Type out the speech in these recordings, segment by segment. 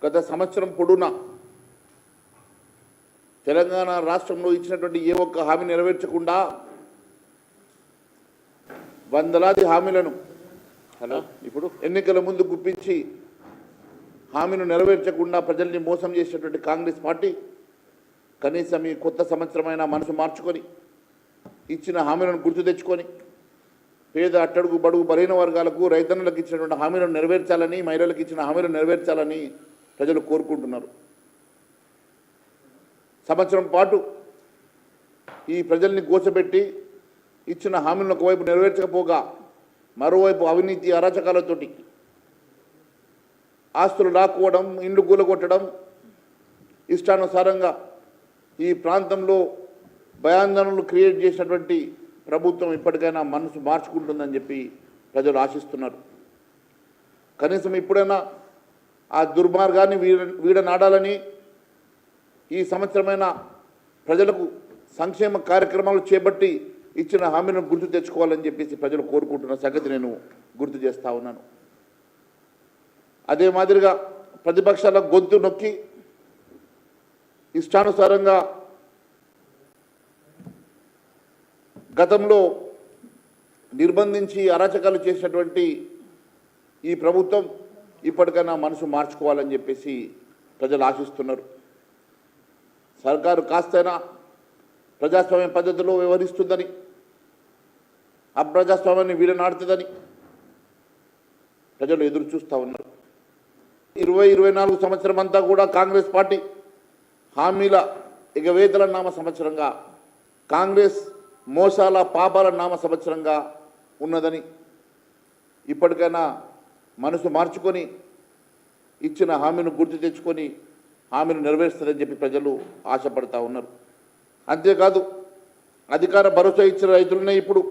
గత సంవత్సరం పొడునా తెలంగాణ రాష్ట్రంలో ఇచ్చినటువంటి ఏ ఒక్క హామీ నెరవేర్చకుండా వందలాది హామీలను ఇప్పుడు ఎన్నికల ముందు గుప్పించి హామీను నెరవేర్చకుండా ప్రజల్ని మోసం చేసినటువంటి కాంగ్రెస్ పార్టీ కనీసం ఈ కొత్త సంవత్సరమైన మనసు మార్చుకొని ఇచ్చిన హామీలను గుర్తు తెచ్చుకొని పేద అట్టడుగు బడుగు బలైన వర్గాలకు రైతన్నులకు ఇచ్చినటువంటి హామీలను నెరవేర్చాలని మహిళలకు ఇచ్చిన హామీలను నెరవేర్చాలని ప్రజలు కోరుకుంటున్నారు. సంవత్సరం పాటు ఈ ప్రజల్ని గోచబెట్టి ఇచ్చిన హామీలను ఒకవైపు నెరవేర్చకపోగా మరోవైపు అవినీతి అరాచకాలతోటి ఆస్తులు లాక్కోవడం, ఇండ్లు కూలగొట్టడం, ఇష్టానుసారంగా ఈ ప్రాంతంలో భయాందోళనలు క్రియేట్ చేసినటువంటి ప్రభుత్వం ఇప్పటికైనా మనసు మార్చుకుంటుందని చెప్పి ప్రజలు ఆశిస్తున్నారు. కనీసం ఇప్పుడైనా ఆ దుర్మార్గాన్ని వీడనాడాలని ఈ సంవత్సరమైన ప్రజలకు సంక్షేమ కార్యక్రమాలు చేపట్టి ఇచ్చిన హామీలను గుర్తు తెచ్చుకోవాలని చెప్పేసి ప్రజలు కోరుకుంటున్న సంగతి నేను గుర్తు చేస్తూ ఉన్నాను. అదే మాదిరిగా ప్రతిపక్షాల గొంతు నొక్కి ఇష్టానుసారంగా గతంలో నిర్బంధించి అరాచకాలు చేసినటువంటి ఈ ప్రభుత్వం ఇప్పటికైనా మనసు మార్చుకోవాలని చెప్పేసి ప్రజలు ఆశిస్తున్నారు. సర్కారు కాస్తైనా ప్రజాస్వామ్య పద్ధతిలో వ్యవహరిస్తుందని, అప్రజాస్వామ్యాన్ని వీడనాడుతుందని ప్రజలు ఎదురు చూస్తూ ఉన్నారు. 2024 సంవత్సరం అంతా కూడా కాంగ్రెస్ పార్టీ హామీల ఎగవేతల నామ సంవత్సరంగా, కాంగ్రెస్ మోసాల పాపాల నామ సంవత్సరంగా ఉన్నదని, ఇప్పటికైనా మనసు మార్చుకొని ఇచ్చిన హామీని గుర్తు తెచ్చుకొని హామీని నెరవేరుస్తుందని చెప్పి ప్రజలు ఆశపడతా ఉన్నారు. అంతేకాదు అధికార భరోసా ఇచ్చిన రైతులనే ఇప్పుడు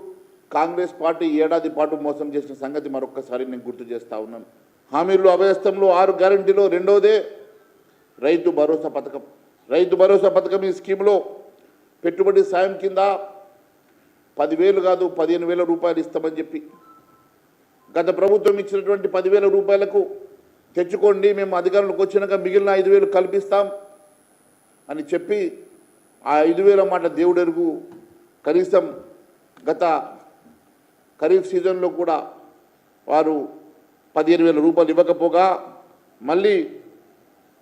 కాంగ్రెస్ పార్టీ ఏడాది పాటు మోసం చేసిన సంగతి మరొక్కసారి నేను గుర్తు చేస్తూ ఉన్నాను. హామీల్లో అభయస్థంలో 6 గ్యారంటీలో రెండోదే రైతు భరోసా పథకం. రైతు భరోసా పథకం ఈ స్కీమ్లో పెట్టుబడి సాయం కింద 10,000 కాదు 15,000 రూపాయలు ఇస్తామని చెప్పి గత ప్రభుత్వం ఇచ్చినటువంటి 10,000 రూపాయలకు తెచ్చుకోండి, మేము అధికారంలోకి వచ్చినాక మిగిలిన 5,000 కల్పిస్తాం అని చెప్పి ఆ 5,000 మాట దేవుడెరుగు. కనీసం గత ఖరీఫ్ సీజన్లో కూడా వారు 15,000 రూపాయలు ఇవ్వకపోగా మళ్ళీ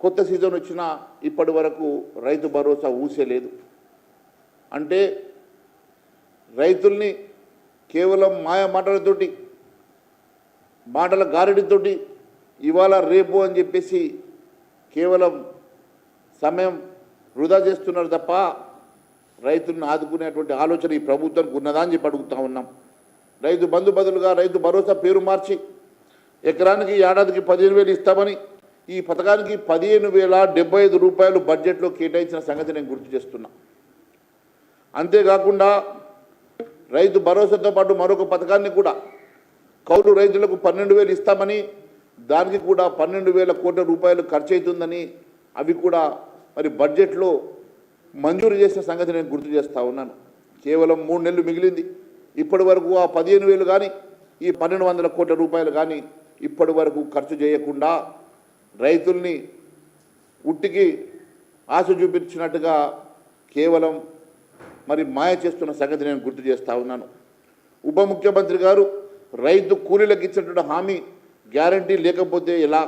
కొత్త సీజన్ వచ్చినా ఇప్పటి వరకు రైతు భరోసా ఊసేలేదు. అంటే రైతుల్ని కేవలం మాయ మాటలతోటి, మాటల గారడితోటి ఇవాళ రేపు అని చెప్పేసి కేవలం సమయం వృధా చేస్తున్నారు తప్ప రైతులను ఆదుకునేటువంటి ఆలోచన ఈ ప్రభుత్వానికి ఉన్నదా అని చెప్పి అడుగుతూ ఉన్నాం. రైతు బంధు బదులుగా రైతు భరోసా పేరు మార్చి ఎకరానికి ఏడాదికి 15,000 ఇస్తామని ఈ పథకానికి 15,075 రూపాయలు బడ్జెట్లో కేటాయించిన సంగతి నేను గుర్తు చేస్తున్నా. అంతేకాకుండా రైతు భరోసాతో పాటు మరొక పథకాన్ని కూడా కౌలు రైతులకు 12,000 ఇస్తామని, దానికి కూడా 12,000 కోట్ల రూపాయలు ఖర్చు అవుతుందని అవి కూడా మరి బడ్జెట్లో మంజూరు చేసిన సంగతి నేను గుర్తు చేస్తూ ఉన్నాను. కేవలం 3 నెలలు మిగిలింది. ఇప్పటి వరకు ఆ 15,000 కానీ ఈ 1,200 కోట్ల రూపాయలు కానీ ఇప్పటి వరకు ఖర్చు చేయకుండా రైతుల్ని ఉట్టికి ఆశ చూపించినట్టుగా కేవలం మరి మాయ చేస్తున్న సంగతి నేను గుర్తు చేస్తూ ఉన్నాను. ఉప ముఖ్యమంత్రి గారు రైతు కూలీలకు ఇచ్చినటువంటి హామీ గ్యారంటీ లేకపోతే ఎలా?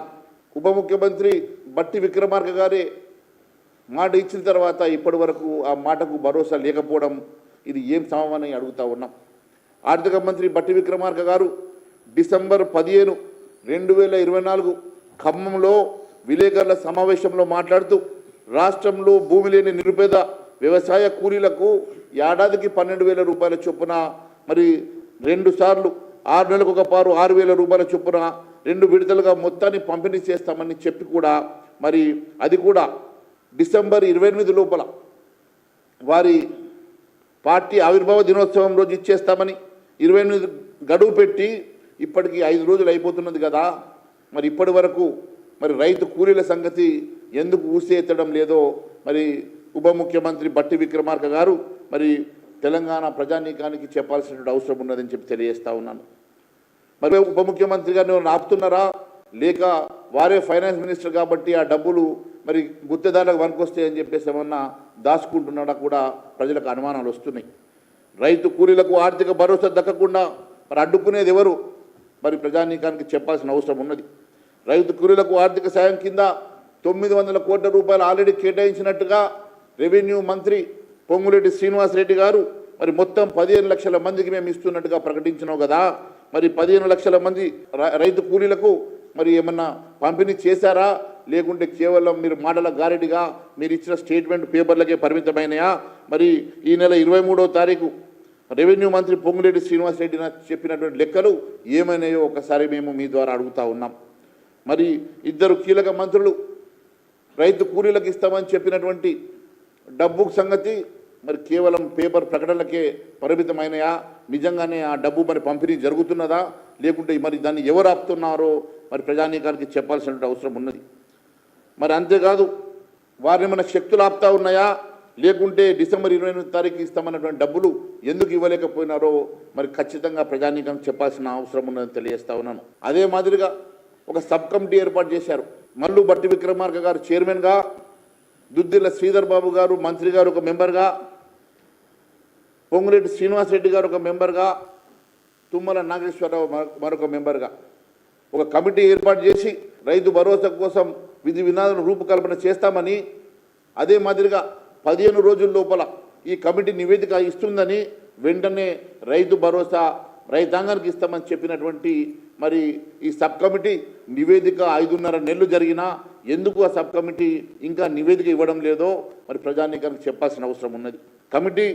ఉప ముఖ్యమంత్రి బట్టి విక్రమార్క గారే మాట ఇచ్చిన తర్వాత ఇప్పటి వరకు ఆ మాటకు భరోసా లేకపోవడం ఇది ఏం సమమని అడుగుతూ ఉన్నాం. ఆర్థిక మంత్రి బట్టి విక్రమార్క గారు డిసెంబర్ 15, 2024 ఖమ్మంలో విలేకరుల సమావేశంలో మాట్లాడుతూ రాష్ట్రంలో భూమి లేని నిరుపేద వ్యవసాయ కూలీలకు ఏడాదికి 12,000 రూపాయల చొప్పున మరి 2 సార్లు 6 నెలలకు ఒక పారు 6,000 రూపాయల చొప్పున 2 విడతలుగా మొత్తాన్ని పంపిణీ చేస్తామని చెప్పి కూడా మరి అది కూడా డిసెంబర్ 28 లోపల వారి పార్టీ ఆవిర్భావ దినోత్సవం రోజు ఇచ్చేస్తామని 28 గడువు పెట్టి ఇప్పటికీ 5 రోజులు అయిపోతున్నది కదా. మరి ఇప్పటి వరకు మరి రైతు కూలీల సంగతి ఎందుకు ఊసేత్తడం లేదో మరి ఉప ముఖ్యమంత్రి బట్టి విక్రమార్క గారు మరి తెలంగాణ ప్రజానీకానికి చెప్పాల్సినటువంటి అవసరం ఉన్నదని చెప్పి తెలియజేస్తూ ఉన్నాను. మరి ఉప ముఖ్యమంత్రి గారిని ఆపుతున్నారా? లేక వారే ఫైనాన్స్ మినిస్టర్ కాబట్టి ఆ డబ్బులు మరి గుత్తేదారులకు వనకొస్తాయని చెప్పేసి ఏమన్నా దాచుకుంటున్నాడా కూడా ప్రజలకు అనుమానాలు వస్తున్నాయి. రైతు కూలీలకు ఆర్థిక భరోసా దక్కకుండా మరి అడ్డుకునేది ఎవరు? మరి ప్రజానీకానికి చెప్పాల్సిన అవసరం ఉన్నది. రైతు కూలీలకు ఆర్థిక సాయం కింద 900 కోట్ల రూపాయలు ఆల్రెడీ కేటాయించినట్టుగా రెవెన్యూ మంత్రి పొంగులేటి శ్రీనివాసరెడ్డి గారు మరి మొత్తం 15 లక్షల మందికి మేము ఇస్తున్నట్టుగా ప్రకటించినావు కదా. మరి 15 లక్షల మంది రైతు కూలీలకు మరి ఏమన్నా పంపిణీ చేశారా? లేకుంటే కేవలం మీరు మాటల గారెడిగా మీరు ఇచ్చిన స్టేట్మెంట్ పేపర్లకే పరిమితమైనయా? మరి ఈ నెల 23వ తారీఖు రెవెన్యూ మంత్రి పొంగులేటి శ్రీనివాసరెడ్డి చెప్పినటువంటి లెక్కలు ఏమైనాయో ఒకసారి మేము మీ ద్వారా అడుగుతా ఉన్నాం. మరి ఇద్దరు కీలక మంత్రులు రైతు కూలీలకు ఇస్తామని చెప్పినటువంటి డబ్బు సంగతి మరి కేవలం పేపర్ ప్రకటనలకే పరిమితమైనయా? నిజంగానే ఆ డబ్బు మరి పంపిణీ జరుగుతున్నదా? లేకుంటే మరి దాన్ని ఎవరు ఆపుతున్నారో మరి ప్రజానీకానికి చెప్పాల్సినటువంటి అవసరం ఉన్నది. మరి అంతేకాదు వారిని మన శక్తులు ఆపుతా ఉన్నాయా? లేకుంటే డిసెంబర్ 28వ తారీఖు ఇస్తామన్నటువంటి డబ్బులు ఎందుకు ఇవ్వలేకపోయినారో మరి ఖచ్చితంగా ప్రజానీకానికి చెప్పాల్సిన అవసరం ఉన్నదని తెలియజేస్తా ఉన్నాను. అదే మాదిరిగా ఒక సబ్ కమిటీ ఏర్పాటు చేశారు. మల్లు బట్టి విక్రమార్క గారు చైర్మన్గా, దుద్దిల్ల శ్రీధర్ బాబు గారు మంత్రి గారు ఒక మెంబర్గా, పొంగులేటి శ్రీనివాసరెడ్డి గారు ఒక మెంబర్గా, తుమ్మల నాగేశ్వరరావు మరొక మెంబర్గా ఒక కమిటీ ఏర్పాటు చేసి రైతు భరోసా కోసం విధి విధానాలను రూపకల్పన చేస్తామని, అదే మాదిరిగా 15 రోజుల లోపల ఈ కమిటీ నివేదిక ఇస్తుందని, వెంటనే రైతు భరోసా రైతాంగానికి ఇస్తామని చెప్పినటువంటి మరి ఈ సబ్ కమిటీ నివేదిక 5.5 నెలలు జరిగినా ఎందుకు ఆ సబ్ కమిటీ ఇంకా నివేదిక ఇవ్వడం లేదో మరి ప్రజానీకానికి చెప్పాల్సిన అవసరం ఉన్నది. కమిటీ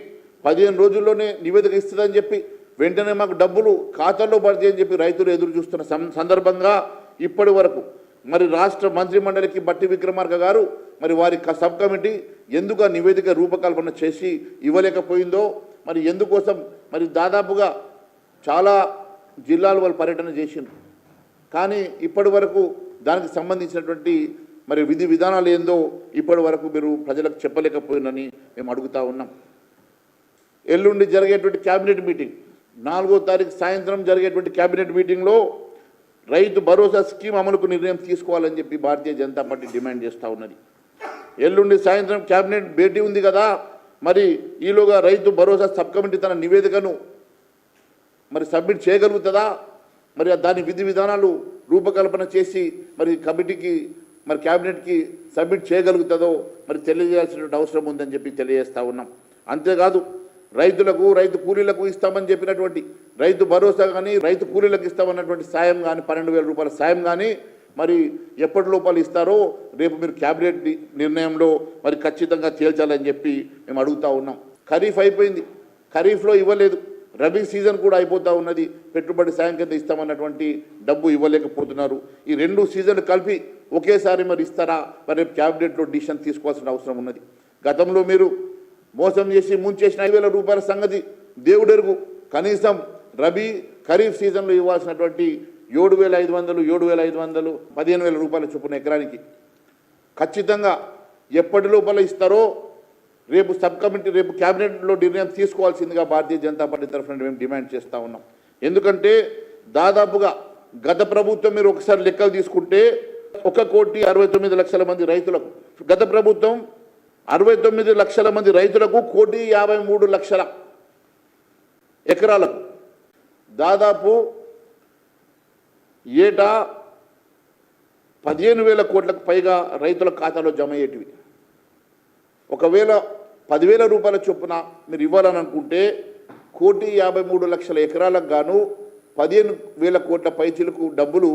15 రోజుల్లోనే నివేదిక ఇస్తుందని చెప్పి వెంటనే మాకు డబ్బులు ఖాతాల్లో పడితే అని చెప్పి రైతులు ఎదురు చూస్తున్న సందర్భంగా ఇప్పటి వరకు మరి రాష్ట్ర మంత్రిమండలికి బట్టి విక్రమార్క గారు మరి వారి సబ్ కమిటీ ఎందుకు ఆ నివేదిక రూపకల్పన చేసి ఇవ్వలేకపోయిందో, మరి ఎందుకోసం మరి దాదాపుగా చాలా జిల్లాలు వాళ్ళు పర్యటన చేసిండ్రు, కానీ ఇప్పటి వరకు దానికి సంబంధించినటువంటి మరి విధి విధానాలు ఏందో ఇప్పటి వరకు మీరు ప్రజలకు చెప్పలేకపోయిందని మేము అడుగుతా ఉన్నాం. ఎల్లుండి జరిగేటువంటి క్యాబినెట్ మీటింగ్, 4వ తారీఖు సాయంత్రం జరిగేటువంటి క్యాబినెట్ మీటింగ్లో రైతు భరోసా స్కీమ్ అమలుకు నిర్ణయం తీసుకోవాలని చెప్పి భారతీయ జనతా పార్టీ డిమాండ్ చేస్తూ ఉన్నది. ఎల్లుండి సాయంత్రం క్యాబినెట్ భేటీ ఉంది కదా, మరి ఈలోగా రైతు భరోసా సబ్ కమిటీ తన నివేదికను మరి సబ్మిట్ చేయగలుగుతుందా? మరి దాని విధి విధానాలు రూపకల్పన చేసి మరి కమిటీకి మరి క్యాబినెట్కి సబ్మిట్ చేయగలుగుతుందో మరి తెలియజేయాల్సినటువంటి అవసరం ఉందని చెప్పి తెలియజేస్తూ ఉన్నాం. అంతేకాదు రైతులకు రైతు కూలీలకు ఇస్తామని చెప్పినటువంటి రైతు భరోసా కానీ రైతు కూలీలకు ఇస్తామన్నటువంటి సాయం కానీ 12,000 రూపాయల సాయం కానీ మరి ఎప్పటి లోపల ఇస్తారో రేపు మీరు క్యాబినెట్ నిర్ణయంలో మరి ఖచ్చితంగా తేల్చాలని చెప్పి మేము అడుగుతూ ఉన్నాం. ఖరీఫ్ అయిపోయింది, ఖరీఫ్లో ఇవ్వలేదు, రబీ సీజన్ కూడా అయిపోతూ ఉన్నది, పెట్టుబడి సాయం కింద ఇస్తామన్నటువంటి డబ్బు ఇవ్వలేకపోతున్నారు. ఈ 2 సీజన్లు కలిపి ఒకేసారి మరి ఇస్తారా? మరి రేపు క్యాబినెట్లో డిసిషన్ తీసుకోవాల్సిన అవసరం ఉన్నది. గతంలో మీరు మోసం చేసి ముంచేసిన 5,000 రూపాయల సంగతి దేవుడెరుగు. కనీసం రబీ ఖరీఫ్ సీజన్లో ఇవ్వాల్సినటువంటి 7,500, 7,500, 15,000 రూపాయల చొప్పున ఎకరానికి ఖచ్చితంగా ఎప్పటి లోపల ఇస్తారో రేపు సబ్ కమిటీ రేపు క్యాబినెట్లో నిర్ణయం తీసుకోవాల్సిందిగా భారతీయ జనతా పార్టీ తరఫున మేము డిమాండ్ చేస్తూ ఉన్నాం. ఎందుకంటే దాదాపుగా గత ప్రభుత్వం మీరు ఒకసారి లెక్కలు తీసుకుంటే 1,69 లక్షల మంది రైతులకు, గత ప్రభుత్వం 69 లక్షల మంది రైతులకు 1,53 లక్షల ఎకరాలకు దాదాపు ఏటా 15,000 కోట్లకు పైగా రైతుల ఖాతాలో జమ అయ్యేటివి. ఒకవేళ 10,000 రూపాయల చొప్పున మీరు ఇవ్వాలని అనుకుంటే 1,53 లక్షల ఎకరాలకు గాను 15,000 కోట్ల పైచీలకు డబ్బులు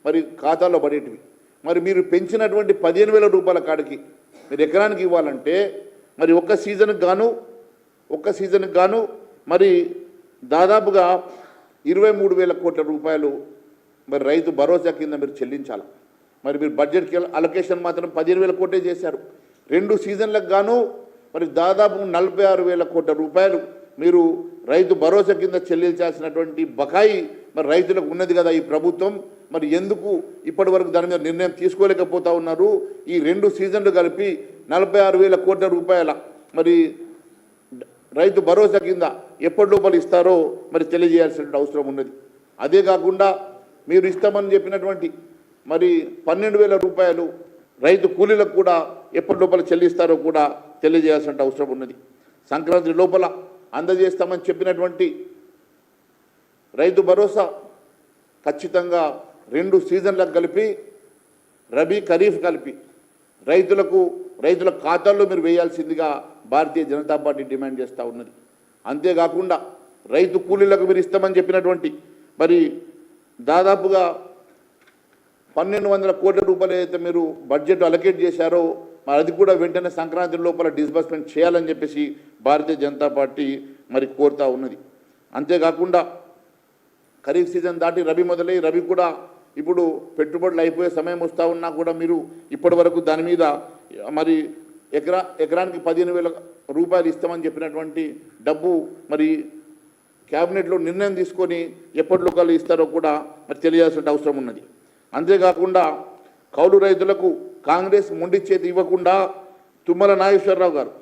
మరి ఖాతాలో పడేటివి. మరి మీరు పెంచినటువంటి 15,000 రూపాయల కాడికి మీరు ఎకరానికి ఇవ్వాలంటే మరి ఒక్క సీజన్కి గాను మరి దాదాపుగా 23,000 కోట్ల రూపాయలు మరి రైతు భరోసా కింద మీరు చెల్లించాలి. మరి మీరు బడ్జెట్కి అలొకేషన్ మాత్రం 15,000 కోట్లే చేశారు. 2 సీజన్లకు గాను మరి దాదాపు 46,000 కోట్ల రూపాయలు మీరు రైతు భరోసా కింద చెల్లించాల్సినటువంటి బకాయి మరి రైతులకు ఉన్నది కదా ఈ ప్రభుత్వం. మరి ఎందుకు ఇప్పటి వరకు దాని మీద నిర్ణయం తీసుకోలేకపోతా ఉన్నారు? ఈ 2 సీజన్లు కలిపి 46,000 కోట్ల రూపాయల మరి రైతు భరోసా కింద ఎప్పటి లోపల ఇస్తారో మరి తెలియజేయాల్సిన అవసరం ఉన్నది. అదే కాకుండా మీరు ఇస్తామని చెప్పినటువంటి మరి 12,000 రూపాయలు రైతు కూలీలకు కూడా ఎప్పటి లోపల చెల్లిస్తారో కూడా తెలియజేయాల్సిన అవసరం ఉన్నది. సంక్రాంతి లోపల అందజేస్తామని చెప్పినటువంటి రైతు భరోసా ఖచ్చితంగా 2 సీజన్లకు కలిపి రబీ ఖరీఫ్ కలిపి రైతుల ఖాతాల్లో మీరు వేయాల్సిందిగా భారతీయ జనతా పార్టీ డిమాండ్ చేస్తూ ఉన్నది. అంతేకాకుండా రైతు కూలీలకు మీరు ఇస్తామని చెప్పినటువంటి మరి దాదాపుగా 1,200 కోట్ల రూపాయలు ఏదైతే మీరు బడ్జెట్ అలొకేట్ చేశారో మరి అది కూడా వెంటనే సంక్రాంతి లోపల డిస్బర్స్మెంట్ చేయాలని చెప్పేసి భారతీయ జనతా పార్టీ మరి కోరుతూ ఉన్నది. అంతేకాకుండా ఖరీఫ్ సీజన్ దాటి రబీ మొదలై రబీ కూడా ఇప్పుడు పెట్టుబడులు అయిపోయే సమయం వస్తూ ఉన్నా కూడా మీరు ఇప్పటి వరకు దాని మీద మరి ఎకరానికి 15,000 రూపాయలు ఇస్తామని చెప్పినటువంటి డబ్బు మరి క్యాబినెట్లో నిర్ణయం తీసుకొని ఎప్పటిలోకాలు ఇస్తారో కూడా మరి తెలియాల్సిన అవసరం ఉన్నది. అంతేకాకుండా కౌలు రైతులకు కాంగ్రెస్ మొండి చేతి ఇవ్వకుండా తుమ్మల నాగేశ్వరరావు గారు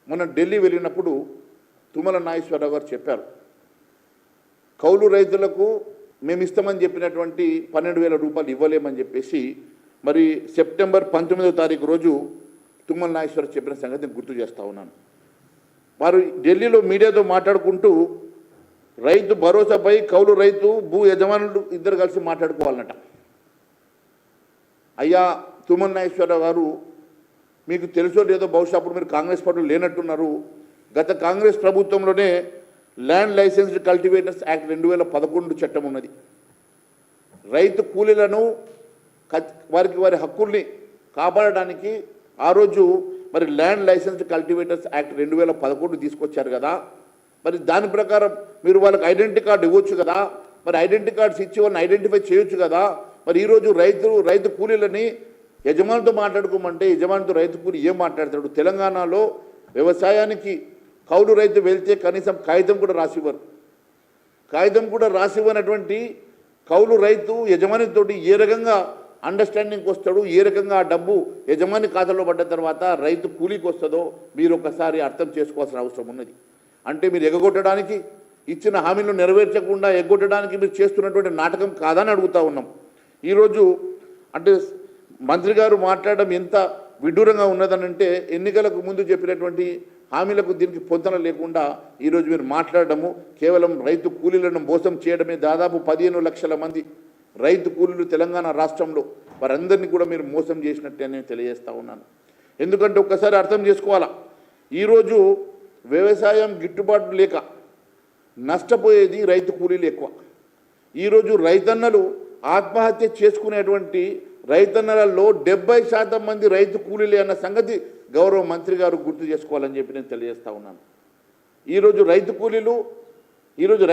మొన్న ఢిల్లీ వెళ్ళినప్పుడు తుమ్మల నాగేశ్వరరావు గారు చెప్పారు, కౌలు రైతులకు మేము ఇస్తామని చెప్పినటువంటి 12,000 రూపాయలు ఇవ్వలేమని చెప్పేసి మరి సెప్టెంబర్ 19వ తారీఖు రోజు తుమ్మల నాగేశ్వరరావు చెప్పిన సంగతిని గుర్తు చేస్తూ ఉన్నాను. వారు ఢిల్లీలో మీడియాతో మాట్లాడుకుంటూ రైతు భరోసాపై కౌలు రైతు భూ యజమానులు ఇద్దరు కలిసి మాట్లాడుకోవాలన్నట. అయ్యా తుమ్మల నాగేశ్వరరావు గారు, మీకు తెలుసో లేదో బహుశా అప్పుడు మీరు కాంగ్రెస్ పార్టీలో లేనట్టున్నారు. గత కాంగ్రెస్ ప్రభుత్వంలోనే ల్యాండ్ లైసెన్స్డ్ కల్టివేటర్స్ యాక్ట్ 2011 చట్టం ఉన్నది. రైతు కూలీలను వారి హక్కుల్ని కాపాడడానికి ఆ రోజు మరి ల్యాండ్ లైసెన్స్డ్ కల్టివేటర్స్ యాక్ట్ 2011 తీసుకొచ్చారు కదా. మరి దాని ప్రకారం మీరు వాళ్ళకి ఐడెంటిటీ కార్డు ఇవ్వచ్చు కదా, మరి ఐడెంటిటీ కార్డ్స్ ఇచ్చి వాళ్ళని ఐడెంటిఫై చేయొచ్చు కదా. మరి ఈరోజు రైతు కూలీలని యజమానితో మాట్లాడుకోమంటే యజమానితో రైతు కూలీ ఏం మాట్లాడతాడు? తెలంగాణలో వ్యవసాయానికి కౌలు రైతు వెళ్తే కనీసం కాగితం కూడా రాసివ్వరు. కాగితం కూడా రాసివ్వనటువంటి కౌలు రైతు యజమానితోటి ఏ రకంగా అండర్స్టాండింగ్కి వస్తాడు, ఏ రకంగా ఆ డబ్బు యజమాని ఖాతాలో పడ్డ తర్వాత రైతు కూలీకి వస్తుందో మీరు ఒకసారి అర్థం చేసుకోవాల్సిన అవసరం ఉన్నది. అంటే మీరు ఎగగొట్టడానికి ఇచ్చిన హామీలను నెరవేర్చకుండా ఎగ్గొట్టడానికి మీరు చేస్తున్నటువంటి నాటకం కాదని అడుగుతూ ఉన్నాం. ఈరోజు అంటే మంత్రి గారు మాట్లాడడం ఎంత విడ్డూరంగా ఉన్నదనంటే ఎన్నికలకు ముందు చెప్పినటువంటి హామీలకు దీనికి పొంతన లేకుండా ఈరోజు మీరు మాట్లాడడము కేవలం రైతు కూలీలను మోసం చేయడమే. దాదాపు 15 లక్షల మంది రైతు కూలీలు తెలంగాణ రాష్ట్రంలో వారందరినీ కూడా మీరు మోసం చేసినట్టే నేను తెలియజేస్తూ ఉన్నాను. ఎందుకంటే ఒక్కసారి అర్థం చేసుకోవాలా, ఈరోజు వ్యవసాయం గిట్టుబాటు లేక నష్టపోయేది రైతు కూలీలు ఎక్కువ. ఈరోజు రైతన్నలు ఆత్మహత్య చేసుకునేటువంటి రైతన్నలలో 70% మంది రైతు కూలీలే అన్న సంగతి గౌరవ మంత్రి గారు గుర్తు చేసుకోవాలని చెప్పి నేను తెలియజేస్తూ ఉన్నాను. ఈరోజు రైతు కూలీలు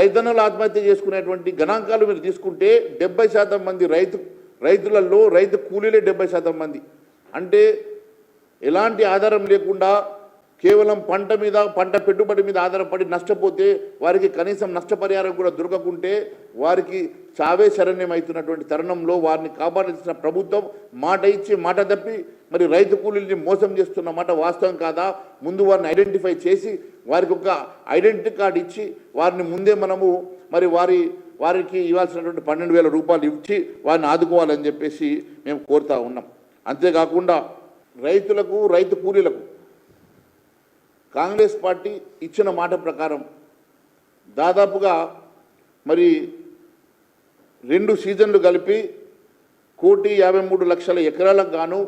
రైతన్నలు ఆత్మహత్య చేసుకునేటువంటి గణాంకాలు మీరు తీసుకుంటే 70% మంది రైతులలో రైతు కూలీలే 70% మంది. అంటే ఎలాంటి ఆధారం లేకుండా కేవలం పంట పెట్టుబడి మీద ఆధారపడి నష్టపోతే వారికి కనీసం నష్టపరిహారం కూడా దొరకకుంటే వారికి చావే శరణ్యం అవుతున్నటువంటి తరుణంలో వారిని కాపాడాల్సిన ప్రభుత్వం మాట ఇచ్చి మాట తప్పి మరి రైతు కూలీల్ని మోసం చేస్తున్న మాట వాస్తవం కాదా? ముందు వారిని ఐడెంటిఫై చేసి వారికి ఒక ఐడెంటిటీ కార్డు ఇచ్చి వారిని ముందే మనము మరి వారికి ఇవ్వాల్సినటువంటి 12,000 రూపాయలు ఇచ్చి వారిని ఆదుకోవాలని చెప్పేసి మేము కోరుతూ ఉన్నాం. అంతేకాకుండా రైతు కూలీలకు కాంగ్రెస్ పార్టీ ఇచ్చిన మాట ప్రకారం దాదాపుగా మరి 2 సీజన్లు కలిపి 1,53,00,000 ఎకరాలకు గాను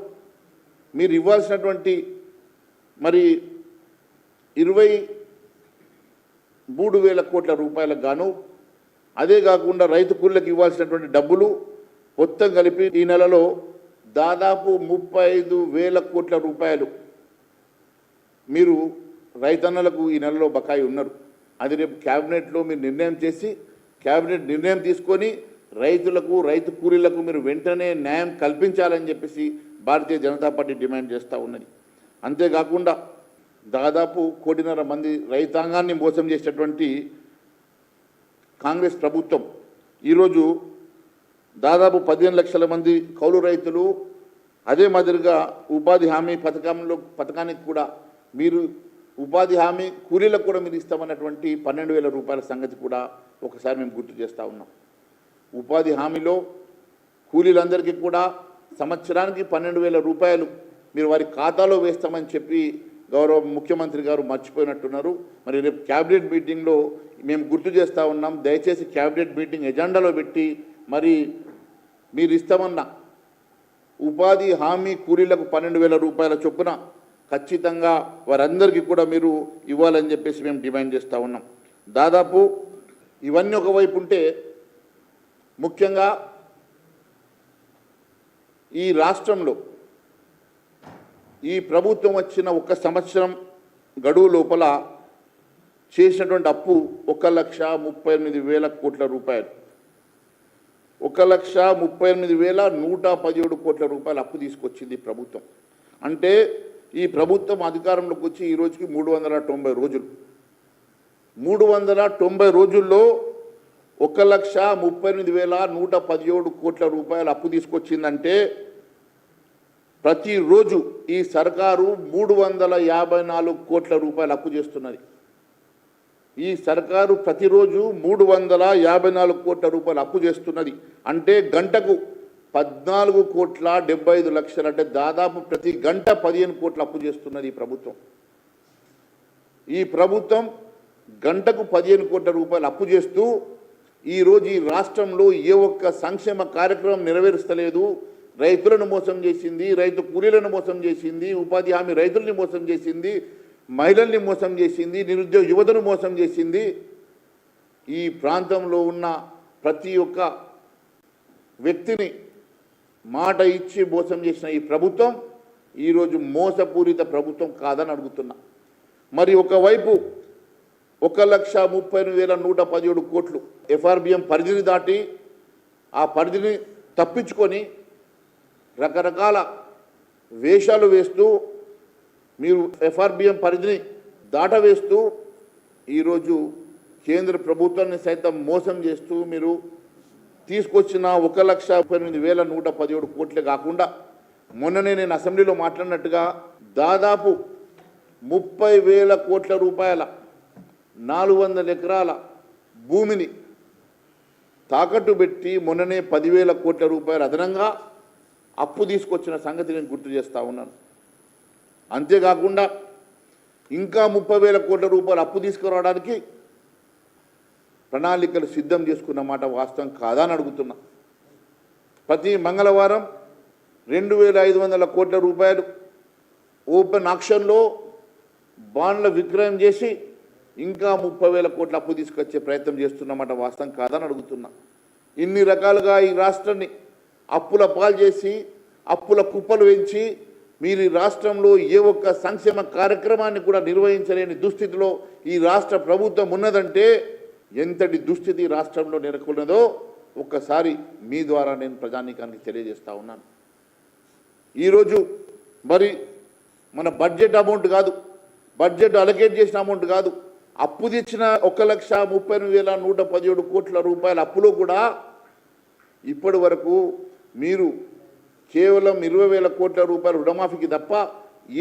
మీరు ఇవ్వాల్సినటువంటి మరి 23,000 కోట్ల రూపాయలకు గాను, అదే కాకుండా రైతు కూలీలకు ఇవ్వాల్సినటువంటి డబ్బులు మొత్తం కలిపి ఈ నెలలో దాదాపు 35,000 కోట్ల రూపాయలు మీరు రైతన్నలకు ఈ నెలలో బకాయి ఉన్నారు. అది రేపు క్యాబినెట్లో మీరు నిర్ణయం తీసుకొని రైతు కూలీలకు మీరు వెంటనే న్యాయం కల్పించాలని చెప్పేసి భారతీయ జనతా పార్టీ డిమాండ్ చేస్తూ ఉన్నది. అంతేకాకుండా దాదాపు 1.5 కోటి మంది రైతాంగాన్ని మోసం చేసేటువంటి కాంగ్రెస్ ప్రభుత్వం ఈరోజు దాదాపు 15 లక్షల మంది కౌలు రైతులు, అదే మాదిరిగా ఉపాధి హామీ పథకానికి కూడా మీరు ఉపాధి హామీ కూలీలకు కూడా మీరు ఇస్తామన్నటువంటి 12,000 రూపాయల సంగతి కూడా ఒకసారి మేము గుర్తు చేస్తూ ఉన్నాం. ఉపాధి హామీలో కూలీలందరికీ కూడా సంవత్సరానికి 12,000 రూపాయలు మీరు వారి ఖాతాలో వేస్తామని చెప్పి గౌరవ ముఖ్యమంత్రి గారు మర్చిపోయినట్టున్నారు. మరి రేపు క్యాబినెట్ మీటింగ్లో మేము గుర్తు చేస్తూ ఉన్నాం. దయచేసి క్యాబినెట్ మీటింగ్ ఎజెండాలో పెట్టి మరి మీరు ఇస్తామన్న ఉపాధి హామీ కూలీలకు 12,000 రూపాయల చొప్పున ఖచ్చితంగా వారందరికీ కూడా మీరు ఇవ్వాలని చెప్పేసి మేము డిమాండ్ చేస్తూ ఉన్నాం. దాదాపు ఇవన్నీ ఒకవైపు ఉంటే ముఖ్యంగా ఈ రాష్ట్రంలో ఈ ప్రభుత్వం వచ్చిన 1 సంవత్సరం గడువు లోపల చేసినటువంటి అప్పు 1,38,000 కోట్ల రూపాయలు. 1,38,117 కోట్ల రూపాయలు అప్పు తీసుకొచ్చింది ప్రభుత్వం. అంటే ఈ ప్రభుత్వం అధికారంలోకి వచ్చి ఈ రోజుకి 390 రోజులు. 390 రోజుల్లో 1,38,117 కోట్ల రూపాయలు అప్పు తీసుకొచ్చిందంటే ప్రతిరోజు ఈ సర్కారు 354 కోట్ల రూపాయలు అప్పు చేస్తున్నది. ఈ సర్కారు ప్రతిరోజు 354 కోట్ల రూపాయలు అప్పు చేస్తున్నది. అంటే గంటకు 14,75,00,000 అంటే దాదాపు ప్రతి గంట 15 కోట్ల అప్పు చేస్తున్నది ఈ ప్రభుత్వం. ఈ ప్రభుత్వం గంటకు 15 కోట్ల రూపాయలు అప్పు చేస్తూ ఈరోజు ఈ రాష్ట్రంలో ఏ ఒక్క సంక్షేమ కార్యక్రమం నెరవేరుస్తలేదు. రైతులను మోసం చేసింది, రైతు కూలీలను మోసం చేసింది, ఉపాధి హామీ రైతుల్ని మోసం చేసింది, మహిళల్ని మోసం చేసింది, నిరుద్యోగ యువతను మోసం చేసింది. ఈ ప్రాంతంలో ఉన్న ప్రతి ఒక్క వ్యక్తిని మాట ఇచ్చి మోసం చేసిన ఈ ప్రభుత్వం ఈరోజు మోసపూరిత ప్రభుత్వం కాదని అడుగుతున్నా. మరి ఒకవైపు 1,38,117 కోట్లు ఎఫ్ఆర్బిఎం పరిధిని దాటి ఆ పరిధిని తప్పించుకొని రకరకాల వేషాలు వేస్తూ మీరు ఎఫ్ఆర్బిఎం పరిధిని దాటవేస్తూ ఈరోజు కేంద్ర ప్రభుత్వాన్ని సైతం మోసం చేస్తూ మీరు తీసుకొచ్చిన 1,38,117 కోట్లే కాకుండా మొన్ననే నేను అసెంబ్లీలో మాట్లాడినట్టుగా దాదాపు 30,000 కోట్ల రూపాయల 400 ఎకరాల భూమిని తాకట్టు పెట్టి మొన్ననే 10,000 కోట్ల రూపాయలు అదనంగా అప్పు తీసుకొచ్చిన సంగతి నేను గుర్తు చేస్తూ ఉన్నాను. అంతేకాకుండా ఇంకా 30,000 కోట్ల రూపాయలు అప్పు తీసుకురావడానికి ప్రణాళికలు సిద్ధం చేసుకున్న మాట వాస్తవం కాదా అని అడుగుతున్నా. ప్రతి మంగళవారం 2,500 కోట్ల రూపాయలు ఓపెన్ ఆక్షన్లో బాండ్ల విక్రయం చేసి ఇంకా 30,000 కోట్ల అప్పు తీసుకొచ్చే ప్రయత్నం చేస్తున్నమాట వాస్తవం కాదని అడుగుతున్నా. ఇన్ని రకాలుగా ఈ రాష్ట్రాన్ని అప్పుల పాలు చేసి అప్పుల కుప్పలు పెంచి మీరు ఈ రాష్ట్రంలో ఏ ఒక్క సంక్షేమ కార్యక్రమాన్ని కూడా నిర్వహించలేని దుస్థితిలో ఈ రాష్ట్ర ప్రభుత్వం ఉన్నదంటే ఎంతటి దుస్థితి రాష్ట్రంలో నెలకొన్నదో ఒక్కసారి మీ ద్వారా నేను ప్రజానీకానికి తెలియజేస్తా ఉన్నాను. ఈరోజు మరి మన బడ్జెట్ అమౌంట్ కాదు, బడ్జెట్ అలొకేట్ చేసిన అమౌంట్ కాదు, అప్పు తెచ్చిన 1,38,117 కోట్ల రూపాయల అప్పులో కూడా ఇప్పటి వరకు మీరు కేవలం 20,000 కోట్ల రూపాయల రుణమాఫీకి తప్ప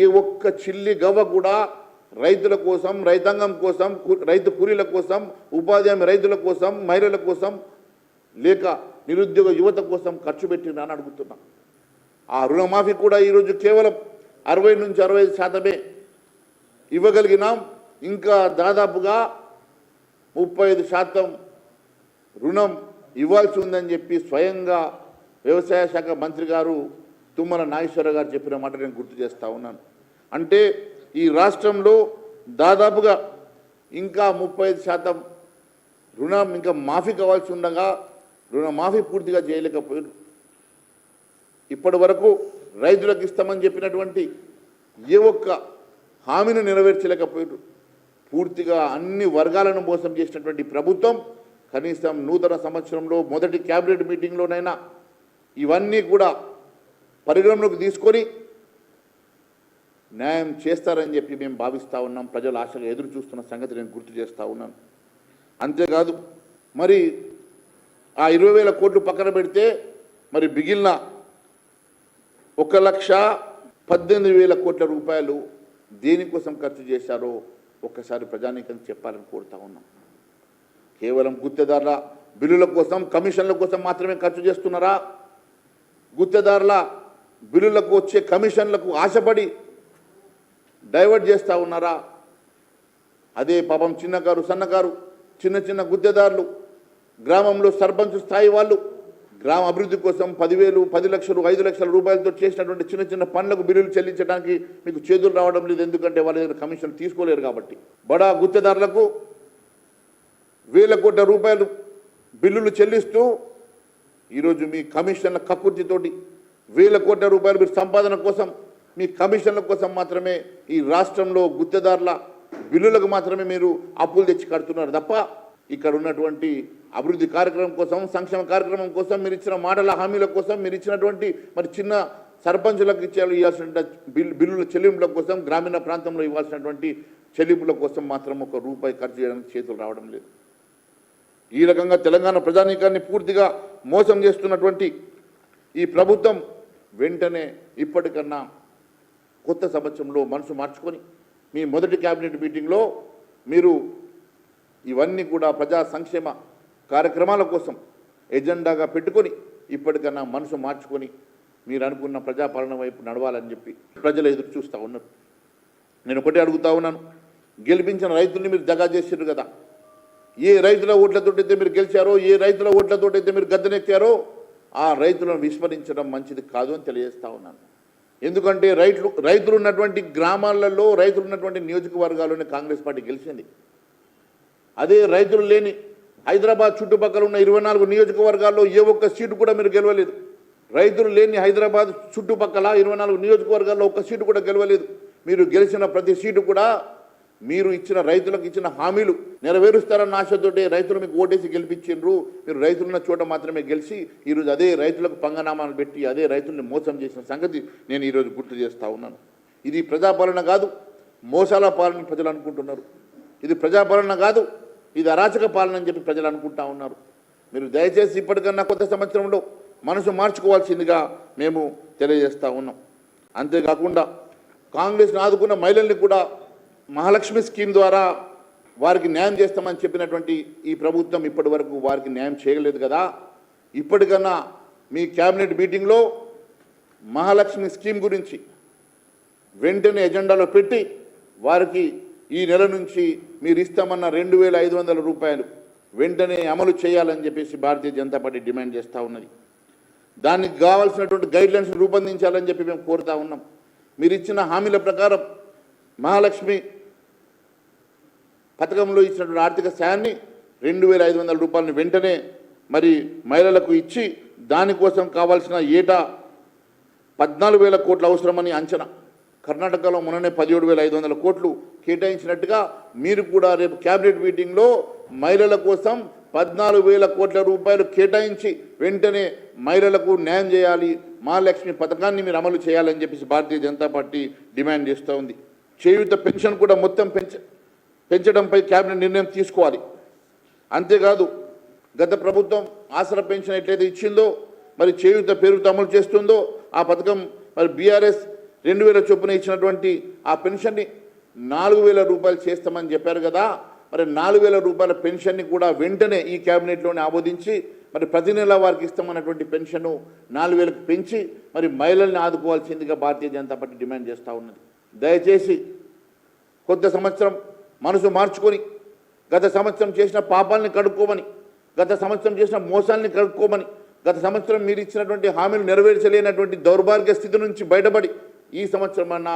ఏ ఒక్క చిల్లి గవ్వ కూడా రైతుల కోసం, రైతాంగం కోసం, రైతు కూలీల కోసం, ఉపాధి హామీ రైతుల కోసం, మహిళల కోసం లేక నిరుద్యోగ యువత కోసం ఖర్చు పెట్టిందని అడుగుతున్నా. ఆ రుణమాఫీ కూడా ఈరోజు కేవలం 60 నుంచి 65% ఇవ్వగలిగినాం. ఇంకా దాదాపుగా 35% రుణం ఇవ్వాల్సి ఉందని చెప్పి స్వయంగా వ్యవసాయ శాఖ మంత్రి గారు తుమ్మల నాగేశ్వర గారు చెప్పిన మాట నేను గుర్తు చేస్తూ ఉన్నాను. అంటే ఈ రాష్ట్రంలో దాదాపుగా ఇంకా 35% రుణం ఇంకా మాఫీ కావాల్సి ఉండగా రుణమాఫీ పూర్తిగా చేయలేకపోయారు. ఇప్పటి వరకు రైతులకు ఇస్తామని చెప్పినటువంటి ఏ ఒక్క హామీని నెరవేర్చలేకపోయారు. పూర్తిగా అన్ని వర్గాలను మోసం చేసినటువంటి ప్రభుత్వం కనీసం నూతన సంవత్సరంలో మొదటి క్యాబినెట్ మీటింగ్లోనైనా ఇవన్నీ కూడా పరిగణలోకి తీసుకొని న్యాయం చేస్తారని చెప్పి మేము భావిస్తూ ఉన్నాం. ప్రజలు ఆశగా ఎదురు చూస్తున్న సంగతి నేను గుర్తు చేస్తూ ఉన్నాను. అంతేకాదు మరి ఆ 20,000 కోట్లు పక్కన పెడితే మరి మిగిలిన 1,18,000 కోట్ల రూపాయలు దేనికోసం ఖర్చు చేశారో ఒక్కసారి ప్రజానీకం చెప్పాలని కోరుతా ఉన్నాం. కేవలం గుత్తేదారుల బిల్లుల కోసం, కమిషన్ల కోసం మాత్రమే ఖర్చు చేస్తున్నారా? గుత్తేదారుల బిల్లులకు వచ్చే కమిషన్లకు ఆశపడి డైవర్ట్ చేస్తూ ఉన్నారా? అదే పాపం చిన్నకారు సన్నకారు చిన్న చిన్న గుత్తేదారులు గ్రామంలో సర్పంచ్ స్థాయి వాళ్ళు గ్రామ అభివృద్ధి కోసం 10,000 10 లక్షలు 5 లక్షల రూపాయలతో చేసినటువంటి చిన్న చిన్న పనులకు బిల్లులు చెల్లించడానికి మీకు చేతులు రావడం లేదు. ఎందుకంటే వాళ్ళ దగ్గర కమిషన్ తీసుకోలేరు కాబట్టి. బడా గుత్తేదారులకు వేల కోట్ల రూపాయలు బిల్లులు చెల్లిస్తూ ఈరోజు మీ కమిషన్ల కక్కుర్తితోటి వేల కోట్ల రూపాయలు మీరు సంపాదన కోసం మీ కమిషన్ల కోసం మాత్రమే ఈ రాష్ట్రంలో గుత్తేదారుల బిల్లులకు మాత్రమే మీరు అప్పులు తెచ్చి కడుతున్నారు తప్ప ఇక్కడ ఉన్నటువంటి అభివృద్ధి కార్యక్రమం కోసం సంక్షేమ కార్యక్రమం కోసం మీరు ఇచ్చిన మాటల హామీల కోసం మీరు ఇచ్చినటువంటి మరి చిన్న సర్పంచులకు ఇవ్వాల్సిన బిల్లుల చెల్లింపుల కోసం గ్రామీణ ప్రాంతంలో ఇవ్వాల్సినటువంటి చెల్లింపుల కోసం మాత్రం ₹1 ఖర్చు చేయడానికి చేతులు రావడం లేదు. ఈ రకంగా తెలంగాణ ప్రజానీకాన్ని పూర్తిగా మోసం చేస్తున్నటువంటి ఈ ప్రభుత్వం వెంటనే ఇప్పటికన్నా కొత్త సంవత్సరంలో మనసు మార్చుకొని మీ మొదటి క్యాబినెట్ మీటింగ్లో మీరు ఇవన్నీ కూడా ప్రజా సంక్షేమ కార్యక్రమాల కోసం ఎజెండాగా పెట్టుకొని ఇప్పటికన్నా మనసు మార్చుకొని మీరు అనుకున్న ప్రజాపాలన వైపు నడవాలని చెప్పి ప్రజలు ఎదురు చూస్తూ ఉన్నారు. నేను ఒకటే అడుగుతా ఉన్నాను, గెలిపించిన రైతుల్ని మీరు దగా చేశారు కదా. ఏ రైతుల ఓట్లతోటైతే మీరు గెలిచారో, ఏ రైతుల ఓట్లతోటైతే మీరు గద్దెనెక్కారో ఆ రైతులను విస్మరించడం మంచిది కాదు అని తెలియజేస్తా ఉన్నాను. ఎందుకంటే రైతులు ఉన్నటువంటి గ్రామాలలో రైతులు ఉన్నటువంటి నియోజకవర్గాల్లోనే కాంగ్రెస్ పార్టీ గెలిచింది. అదే రైతులు లేని హైదరాబాద్ చుట్టుపక్కల ఉన్న 24 నియోజకవర్గాల్లో ఏ ఒక్క సీటు కూడా మీరు గెలవలేదు. రైతులు లేని హైదరాబాద్ చుట్టుపక్కల 24 నియోజకవర్గాల్లో ఒక్క సీటు కూడా గెలవలేదు. మీరు గెలిచిన ప్రతి సీటు కూడా మీరు ఇచ్చిన రైతులకు ఇచ్చిన హామీలు నెరవేరుస్తారన్న ఆశతోటే రైతులు మీకు ఓటేసి గెలిపించారు. మీరు రైతులున్న చోట మాత్రమే గెలిచి ఈరోజు అదే రైతులకు పంగనామాలు పెట్టి అదే రైతుల్ని మోసం చేసిన సంగతి నేను ఈరోజు గుర్తు చేస్తూ ఉన్నాను. ఇది ప్రజాపాలన కాదు, మోసాల పాలన ప్రజలు అనుకుంటున్నారు. ఇది ప్రజాపాలన కాదు, ఇది అరాచక పాలన అని చెప్పి ప్రజలు అనుకుంటా ఉన్నారు. మీరు దయచేసి ఇప్పటికన్నా కొత్త సంవత్సరంలో మనసు మార్చుకోవాల్సిందిగా మేము తెలియజేస్తూ ఉన్నాం. అంతేకాకుండా కాంగ్రెస్ను ఆదుకున్న మహిళల్ని కూడా మహాలక్ష్మి స్కీమ్ ద్వారా వారికి న్యాయం చేస్తామని చెప్పినటువంటి ఈ ప్రభుత్వం ఇప్పటి వరకు వారికి న్యాయం చేయలేదు కదా. ఇప్పటికన్నా మీ క్యాబినెట్ మీటింగ్లో మహాలక్ష్మి స్కీమ్ గురించి వెంటనే ఎజెండాలో పెట్టి వారికి ఈ నెల నుంచి మీరు ఇస్తామన్న 2,500 రూపాయలు వెంటనే అమలు చేయాలని చెప్పేసి భారతీయ జనతా పార్టీ డిమాండ్ చేస్తూ ఉన్నది. దానికి కావాల్సినటువంటి గైడ్లైన్స్ రూపొందించాలని చెప్పి మేము కోరుతా ఉన్నాం. మీరు ఇచ్చిన హామీల ప్రకారం మహాలక్ష్మి పథకంలో ఇచ్చినటువంటి ఆర్థిక సాయాన్ని 2,500 రూపాయలని వెంటనే మరి మహిళలకు ఇచ్చి దానికోసం కావాల్సిన ఏటా 14,000 కోట్లు అవసరమని అంచనా. కర్ణాటకలో మొన్ననే 17,500 కోట్లు కేటాయించినట్టుగా మీరు కూడా రేపు క్యాబినెట్ మీటింగ్లో మహిళల కోసం 14,000 కోట్ల రూపాయలు కేటాయించి వెంటనే మహిళలకు న్యాయం చేయాలి, మహాలక్ష్మి పథకాన్ని మీరు అమలు చేయాలని చెప్పేసి భారతీయ జనతా పార్టీ డిమాండ్ చేస్తూ ఉంది. చేయూత పెన్షన్ కూడా మొత్తం పెంచడంపై క్యాబినెట్ నిర్ణయం తీసుకోవాలి. అంతేకాదు గత ప్రభుత్వం ఆసరా పెన్షన్ ఎట్లయితే ఇచ్చిందో మరి చేయూత పేరుతో అమలు చేస్తుందో ఆ పథకం మరి బీఆర్ఎస్ 2,000 చొప్పున ఇచ్చినటువంటి ఆ పెన్షన్ని 4,000 రూపాయలు చేస్తామని చెప్పారు కదా. మరి 4,000 రూపాయల పెన్షన్ని కూడా వెంటనే ఈ క్యాబినెట్లోనే ఆమోదించి మరి ప్రతి నెల వారికి ఇస్తామన్నటువంటి పెన్షన్ను 4,000కు పెంచి మరి మహిళల్ని ఆదుకోవాల్సిందిగా భారతీయ జనతా పార్టీ డిమాండ్ చేస్తూ ఉన్నది. దయచేసి కొత్త సంవత్సరం మనసు మార్చుకొని గత సంవత్సరం చేసిన పాపాలని కడుక్కోమని, గత సంవత్సరం చేసిన మోసాలని కడుక్కోమని, గత సంవత్సరం మీరు ఇచ్చినటువంటి హామీలు నెరవేర్చలేనటువంటి దౌర్భాగ్య స్థితి నుంచి బయటపడి ఈ సంవత్సరం అన్న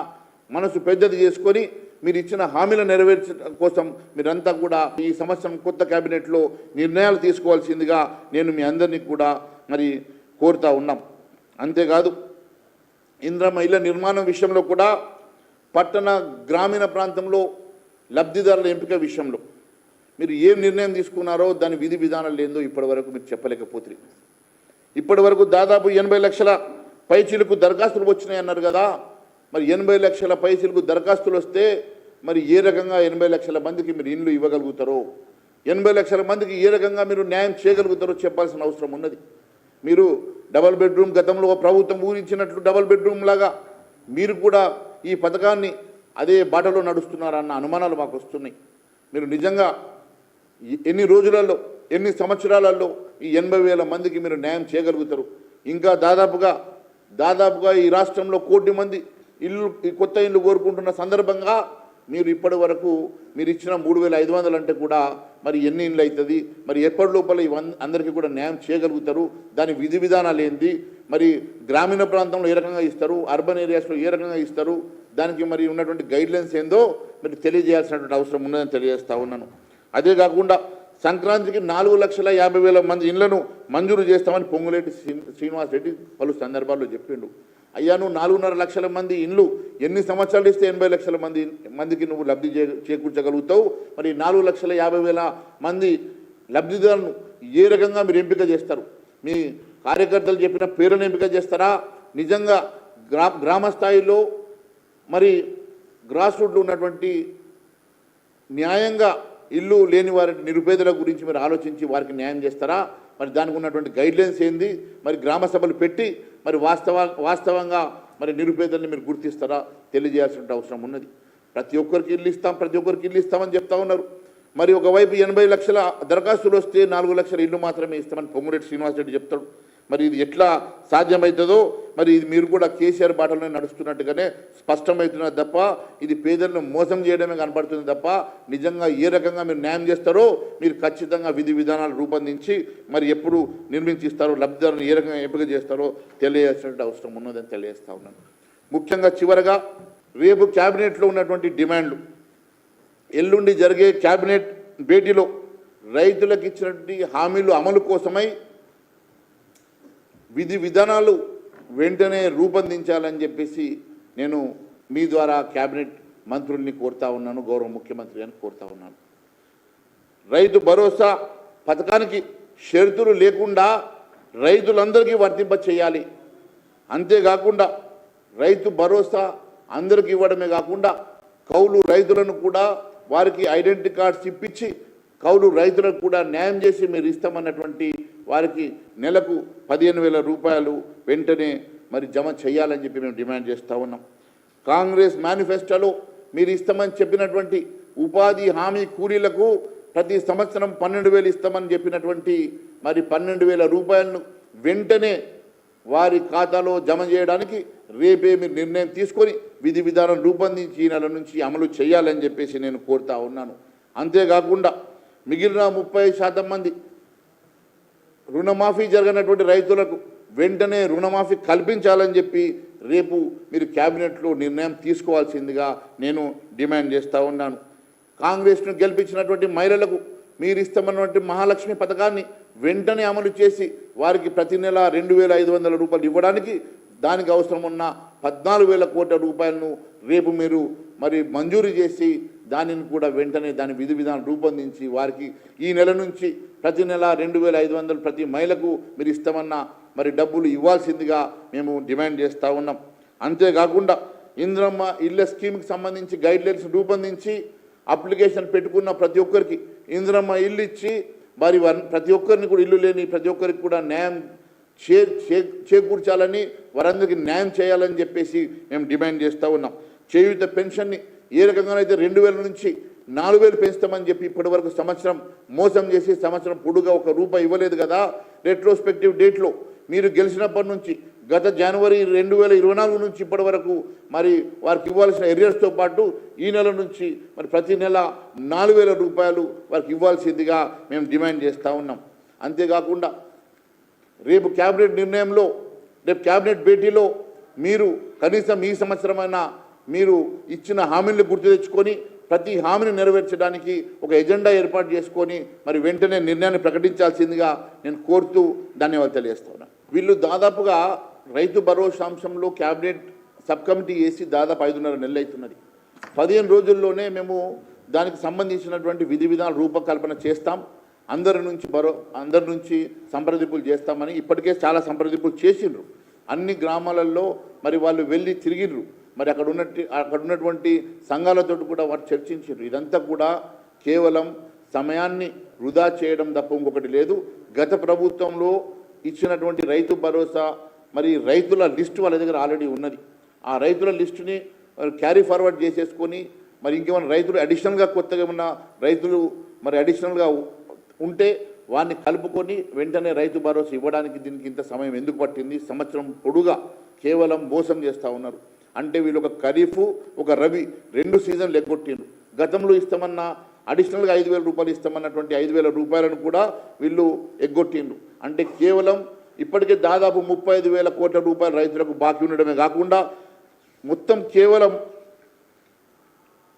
మనసు పెద్దది చేసుకొని మీరు ఇచ్చిన హామీలు నెరవేర్చడం కోసం మీరంతా కూడా ఈ సంవత్సరం కొత్త క్యాబినెట్లో నిర్ణయాలు తీసుకోవాల్సిందిగా నేను మీ అందరినీ కూడా మరి కోరుతా ఉన్నాం. అంతేకాదు ఇందిరమ్మ ఇళ్ల నిర్మాణం విషయంలో కూడా పట్టణ గ్రామీణ ప్రాంతంలో లబ్ధిదారుల ఎంపిక విషయంలో మీరు ఏం నిర్ణయం తీసుకున్నారో దాని విధి విధానాలు లేదో ఇప్పటివరకు మీరు చెప్పలేకపోతుంది. ఇప్పటి వరకు దాదాపు 80 లక్షల పైచీలకు దరఖాస్తులు వచ్చినాయి అన్నారు కదా. మరి 80 లక్షల పైచీలకు దరఖాస్తులు వస్తే మరి ఏ రకంగా 80 లక్షల మందికి మీరు ఇండ్లు ఇవ్వగలుగుతారో, 80 లక్షల మందికి ఏ రకంగా మీరు న్యాయం చేయగలుగుతారో చెప్పాల్సిన అవసరం ఉన్నది. మీరు డబల్ బెడ్రూమ్ గతంలో ప్రభుత్వం ఊరించినట్లు డబల్ బెడ్రూమ్ లాగా మీరు కూడా ఈ పథకాన్ని అదే బాటలో నడుస్తున్నారన్న అనుమానాలు మాకు వస్తున్నాయి. మీరు నిజంగా ఎన్ని రోజులలో ఎన్ని సంవత్సరాలలో ఈ 80,000 మందికి మీరు న్యాయం చేయగలుగుతారు? ఇంకా దాదాపుగా దాదాపుగా ఈ రాష్ట్రంలో 1 కోటి మంది ఈ కొత్త ఇల్లు కోరుకుంటున్న సందర్భంగా మీరు ఇప్పటి వరకు మీరు ఇచ్చిన 3,500 అంటే కూడా మరి ఎన్ని ఇళ్ళు అవుతుంది, మరి ఎప్పటి లోపల అందరికీ కూడా న్యాయం చేయగలుగుతారు, దాని విధి విధానాలు ఏంది, మరి గ్రామీణ ప్రాంతంలో ఏ రకంగా ఇస్తారు, అర్బన్ ఏరియాస్లో ఏ రకంగా ఇస్తారు, దానికి మరి ఉన్నటువంటి గైడ్లైన్స్ ఏందో మీరు తెలియజేయాల్సినటువంటి అవసరం ఉన్నదని తెలియజేస్తా ఉన్నాను. అదే కాకుండా సంక్రాంతికి 4,50,000 మంది ఇళ్లను మంజూరు చేస్తామని పొంగులేటి శ్రీనివాస్ రెడ్డి పలు సందర్భాల్లో చెప్పిండు. అయ్యా నువ్వు 4.5 లక్షల మంది ఇండ్లు ఎన్ని సంవత్సరాలు ఇస్తే 80 లక్షల మందికి నువ్వు లబ్ధి చేకూర్చగలుగుతావు? మరి 4,50,000 మంది లబ్ధిదారులను ఏ రకంగా మీరు ఎంపిక చేస్తారు? మీ కార్యకర్తలు చెప్పిన పేరును ఎంపిక చేస్తారా? నిజంగా గ్రామ స్థాయిలో మరి గ్రాస్ రూట్లో ఉన్నటువంటి న్యాయంగా ఇల్లు లేని వారి నిరుపేదల గురించి మీరు ఆలోచించి వారికి న్యాయం చేస్తారా? మరి దానికి ఉన్నటువంటి గైడ్లైన్స్ ఏంది? మరి గ్రామ సభలు పెట్టి మరి వాస్తవంగా మరి నిరుపేదల్ని మీరు గుర్తిస్తారా? తెలియజేయాల్సిన అవసరం ఉన్నది. ప్రతి ఒక్కరికి ఇల్లు ఇస్తామని చెప్తా ఉన్నారు. మరి ఒకవైపు 80 లక్షల దరఖాస్తులు వస్తే 4 లక్షల ఇల్లు మాత్రమే ఇస్తామని పొంగులేటి శ్రీనివాస్ రెడ్డి చెప్తాడు. మరి ఇది ఎట్లా సాధ్యమవుతుందో మరి ఇది మీరు కూడా కేసీఆర్ బాటలోనే నడుస్తున్నట్టుగానే స్పష్టమవుతున్నది తప్ప ఇది పేదలను మోసం చేయడమే కనబడుతుంది తప్ప నిజంగా ఏ రకంగా మీరు న్యాయం చేస్తారో మీరు ఖచ్చితంగా విధి విధానాలు రూపొందించి మరి ఎప్పుడు నిర్మించిస్తారో లబ్ధిదారులను ఏ రకంగా ఎంపిక చేస్తారో తెలియాల్సిన అవసరం ఉన్నదని తెలియజేస్తా ఉన్నాను. ముఖ్యంగా చివరగా రేపు క్యాబినెట్లో ఉన్నటువంటి డిమాండ్లు, ఎల్లుండి జరిగే క్యాబినెట్ భేటీలో రైతులకు ఇచ్చినటువంటి హామీలు అమలు కోసమై విధి విధానాలు వెంటనే రూపొందించాలని చెప్పేసి నేను మీ ద్వారా క్యాబినెట్ మంత్రుల్ని కోరుతా ఉన్నాను, గౌరవ ముఖ్యమంత్రి గారిని కోరుతా ఉన్నాను. రైతు భరోసా పథకానికి షరతులు లేకుండా రైతులందరికీ వర్తింప చేయాలి. అంతేకాకుండా రైతు భరోసా అందరికీ ఇవ్వడమే కాకుండా కౌలు రైతులను కూడా వారికి ఐడెంటిటీ కార్డ్స్ ఇప్పించి కౌలు రైతులకు కూడా న్యాయం చేసి మీరు ఇస్తామన్నటువంటి వారికి నెలకు 15,000 రూపాయలు వెంటనే మరి జమ చేయాలని చెప్పి మేము డిమాండ్ చేస్తూ ఉన్నాం. కాంగ్రెస్ మేనిఫెస్టోలో మీరు ఇస్తామని చెప్పినటువంటి ఉపాధి హామీ కూలీలకు ప్రతి సంవత్సరం 12,000 ఇస్తామని చెప్పినటువంటి మరి 12,000 రూపాయలను వెంటనే వారి ఖాతాలో జమ చేయడానికి రేపే మీరు నిర్ణయం తీసుకొని విధి విధానం రూపొందించి ఈ నెల నుంచి అమలు చేయాలని చెప్పేసి నేను కోరుతా ఉన్నాను. అంతేకాకుండా మిగిలిన 30% మంది రుణమాఫీ జరగనటువంటి రైతులకు వెంటనే రుణమాఫీ కల్పించాలని చెప్పి రేపు మీరు క్యాబినెట్లో నిర్ణయం తీసుకోవాల్సిందిగా నేను డిమాండ్ చేస్తూ ఉన్నాను. కాంగ్రెస్ను గెలిపించినటువంటి మహిళలకు మీరు ఇస్తామన్నటువంటి మహాలక్ష్మి పథకాన్ని వెంటనే అమలు చేసి వారికి ప్రతి నెల 2,500 రూపాయలు ఇవ్వడానికి దానికి అవసరం ఉన్న 14,000 కోట్ల రూపాయలను రేపు మీరు మరి మంజూరు చేసి దానిని కూడా వెంటనే దాని విధి విధానం రూపొందించి వారికి ఈ నెల నుంచి ప్రతి నెల 2,500 ప్రతి మహిళకు మీరు ఇస్తామన్న మరి డబ్బులు ఇవ్వాల్సిందిగా మేము డిమాండ్ చేస్తూ ఉన్నాం. అంతేకాకుండా ఇందిరమ్మ ఇళ్ళ స్కీమ్కి సంబంధించి గైడ్లైన్స్ రూపొందించి అప్లికేషన్ పెట్టుకున్న ప్రతి ఒక్కరికి ఇందిరమ్మ ఇల్లు ఇచ్చి మరి ప్రతి ఒక్కరిని కూడా ఇల్లు లేని ప్రతి ఒక్కరికి కూడా న్యాయం చేకూర్చాలని వారందరికీ న్యాయం చేయాలని చెప్పేసి మేము డిమాండ్ చేస్తూ ఉన్నాం. చేయూత పెన్షన్ని ఏ రకంగానైతే 2,000 నుంచి 4,000 పెంచుతామని చెప్పి ఇప్పటివరకు సంవత్సరం మోసం చేసి సంవత్సరం పొడుగా ₹1 ఇవ్వలేదు కదా. రెట్రోస్పెక్టివ్ డేట్లో మీరు గెలిచినప్పటి నుంచి గత జనవరి 2024 నుంచి ఇప్పటి వరకు మరి వారికి ఇవ్వాల్సిన ఎరియర్స్తో పాటు ఈ నెల నుంచి మరి ప్రతి నెల 4,000 రూపాయలు వారికి ఇవ్వాల్సిందిగా మేము డిమాండ్ చేస్తూ ఉన్నాం. అంతేకాకుండా రేపు క్యాబినెట్ నిర్ణయంలో రేపు క్యాబినెట్ భేటీలో మీరు కనీసం ఈ సంవత్సరమైనా మీరు ఇచ్చిన హామీలను గుర్తు తెచ్చుకొని ప్రతి హామీని నెరవేర్చడానికి ఒక ఎజెండా ఏర్పాటు చేసుకొని మరి వెంటనే నిర్ణయాన్ని ప్రకటించాల్సిందిగా నేను కోరుతూ ధన్యవాదాలు తెలియజేస్తున్నాను. వీళ్ళు దాదాపుగా రైతు భరోసా అంశంలో క్యాబినెట్ సబ్ కమిటీ వేసి దాదాపు 5.5 నెలలు అవుతున్నది. 15 రోజుల్లోనే మేము దానికి సంబంధించినటువంటి విధి విధానాల రూపకల్పన చేస్తాం, అందరి నుంచి సంప్రదింపులు చేస్తామని ఇప్పటికే చాలా సంప్రదింపులు చేసిండ్రు. అన్ని గ్రామాలలో మరి వాళ్ళు వెళ్ళి తిరిగిండ్రు. మరి అక్కడ ఉన్నటువంటి సంఘాలతో కూడా వారు చర్చించారు. ఇదంతా కూడా కేవలం సమయాన్ని వృధా చేయడం తప్ప ఇంకొకటి లేదు. గత ప్రభుత్వంలో ఇచ్చినటువంటి రైతు భరోసా మరి రైతుల లిస్టు వాళ్ళ దగ్గర ఆల్రెడీ ఉన్నది. ఆ రైతుల లిస్టుని క్యారీ ఫార్వర్డ్ చేసేసుకొని మరి ఇంకేమైనా రైతులు అడిషనల్గా కొత్తగా ఉన్న రైతులు మరి అడిషనల్గా ఉంటే వారిని కలుపుకొని వెంటనే రైతు భరోసా ఇవ్వడానికి దీనికి ఇంత సమయం ఎందుకు పట్టింది? సంవత్సరం పొడుగా కేవలం మోసం చేస్తూ ఉన్నారు. అంటే వీళ్ళు ఒక ఖరీఫ్ ఒక రబీ 2 సీజన్లు ఎగ్గొట్టిండ్రు. గతంలో ఇస్తామన్న అడిషనల్గా 5,000 రూపాయలు ఇస్తామన్నటువంటి 5,000 రూపాయలను కూడా వీళ్ళు ఎగ్గొట్టిండ్రు. అంటే కేవలం ఇప్పటికే దాదాపు 35,000 కోట్ల రూపాయలు రైతులకు బాకీ ఉండడమే కాకుండా మొత్తం కేవలం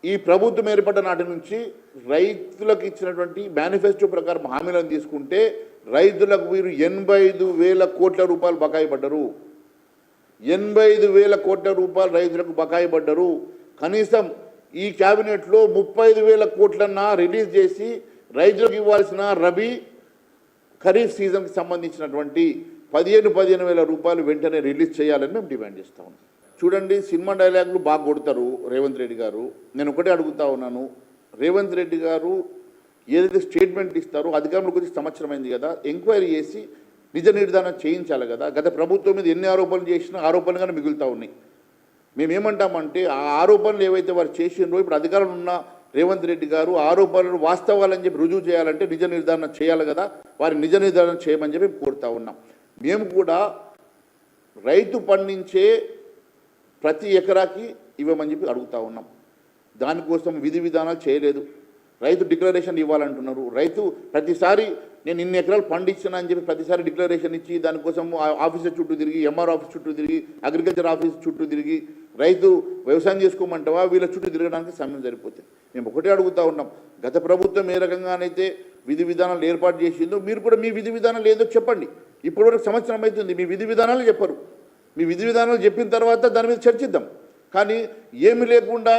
ఈ ప్రభుత్వం ఏర్పడ్డ నాటి నుంచి రైతులకు ఇచ్చినటువంటి మేనిఫెస్టో ప్రకారం హామీలను తీసుకుంటే రైతులకు వీరు 85,000 కోట్ల రూపాయలు బకాయి పడ్డరు. 85,000 కోట్ల రూపాయలు రైతులకు బకాయి పడ్డరు. కనీసం ఈ క్యాబినెట్లో 35,000 కోట్లన్నా రిలీజ్ చేసి రైతులకు ఇవ్వాల్సిన రబీ ఖరీఫ్ సీజన్కి సంబంధించినటువంటి 15,000 రూపాయలు వెంటనే రిలీజ్ చేయాలని మేము డిమాండ్ చేస్తా ఉన్నాం. చూడండి, సినిమా డైలాగులు బాగా కొడతారు రేవంత్ రెడ్డి గారు. నేను ఒకటే అడుగుతా ఉన్నాను, రేవంత్ రెడ్డి గారు ఏదైతే స్టేట్మెంట్ ఇస్తారో అధికారంలోకి వచ్చి సంవత్సరం అయింది కదా, ఎంక్వైరీ చేసి నిజ నిర్ధారణ చేయించాలి కదా. గత ప్రభుత్వం మీద ఎన్ని ఆరోపణలు చేసినా ఆరోపణలుగానే మిగులుతూ ఉన్నాయి. మేమేమంటామంటే ఆ ఆరోపణలు ఏవైతే వారు చేసిండ్రో ఇప్పుడు అధికారంలో ఉన్న రేవంత్ రెడ్డి గారు ఆరోపణలు వాస్తవాలని చెప్పి రుజువు చేయాలంటే నిజ నిర్ధారణ చేయాలి కదా. వారి నిజ నిర్ధారణ చేయమని చెప్పి కోరుతూ ఉన్నాం. మేము కూడా రైతు పండించే ప్రతి ఎకరాకి ఇవ్వమని చెప్పి అడుగుతూ ఉన్నాం. దానికోసం విధి విధానాలు చేయలేదు. రైతు డిక్లరేషన్ ఇవ్వాలంటున్నారు. రైతు ప్రతిసారి నేను ఇన్ని ఎకరాలు పండించిన అని చెప్పి ప్రతిసారి డిక్లరేషన్ ఇచ్చి దానికోసం ఆఫీసర్ చుట్టూ తిరిగి, ఎంఆర్ ఆఫీస్ చుట్టూ తిరిగి, అగ్రికల్చర్ ఆఫీస్ చుట్టూ తిరిగి రైతు వ్యవసాయం చేసుకోమంటావా వీళ్ళ చుట్టూ తిరగడానికి సమయం సరిపోతుంది. మేము ఒకటే అడుగుతూ ఉన్నాం, గత ప్రభుత్వం ఏ రకంగానైతే విధి విధానాలు ఏర్పాటు చేసిందో మీరు కూడా మీ విధి విధానాలు ఏదో చెప్పండి. ఇప్పటివరకు సంవత్సరం అవుతుంది, మీ విధి విధానాలు చెప్పరు. మీ విధి విధానాలు చెప్పిన తర్వాత దాని మీద చర్చిద్దాం. కానీ ఏమి లేకుండా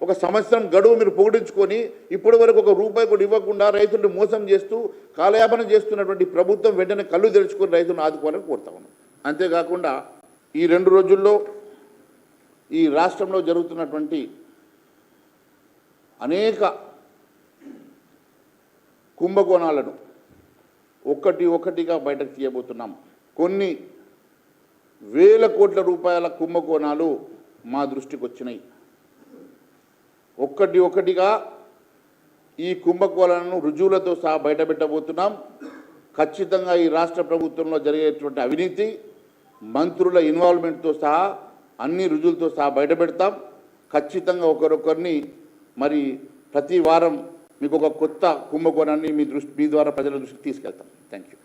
ఒక సంవత్సరం గడువు మీరు పొగిడించుకొని ఇప్పటి వరకు ఒక రూపాయి కూడా ఇవ్వకుండా రైతులను మోసం చేస్తూ కాలయాపన చేస్తున్నటువంటి ప్రభుత్వం వెంటనే కళ్ళు తెరుచుకొని రైతులను ఆదుకోవాలని కోరుతా ఉన్నాం. అంతేకాకుండా ఈ 2 రోజుల్లో ఈ రాష్ట్రంలో జరుగుతున్నటువంటి అనేక కుంభకోణాలను ఒక్కటిగా బయటకు తీయబోతున్నాం. కొన్ని వేల కోట్ల రూపాయల కుంభకోణాలు మా దృష్టికి వచ్చినాయి. ఒక్కటిగా ఈ కుంభకోణాలను రుజువులతో సహా బయటపెట్టబోతున్నాం. ఖచ్చితంగా ఈ రాష్ట్ర ప్రభుత్వంలో జరిగేటువంటి అవినీతి, మంత్రుల ఇన్వాల్వ్మెంట్తో సహా అన్ని రుజువులతో సహా బయటపెడతాం. ఖచ్చితంగా ఒకరొకరిని మరి ప్రతి వారం మీకు ఒక కొత్త కుంభకోణాన్ని మీ ద్వారా ప్రజల దృష్టికి తీసుకెళ్తాం. Thank you.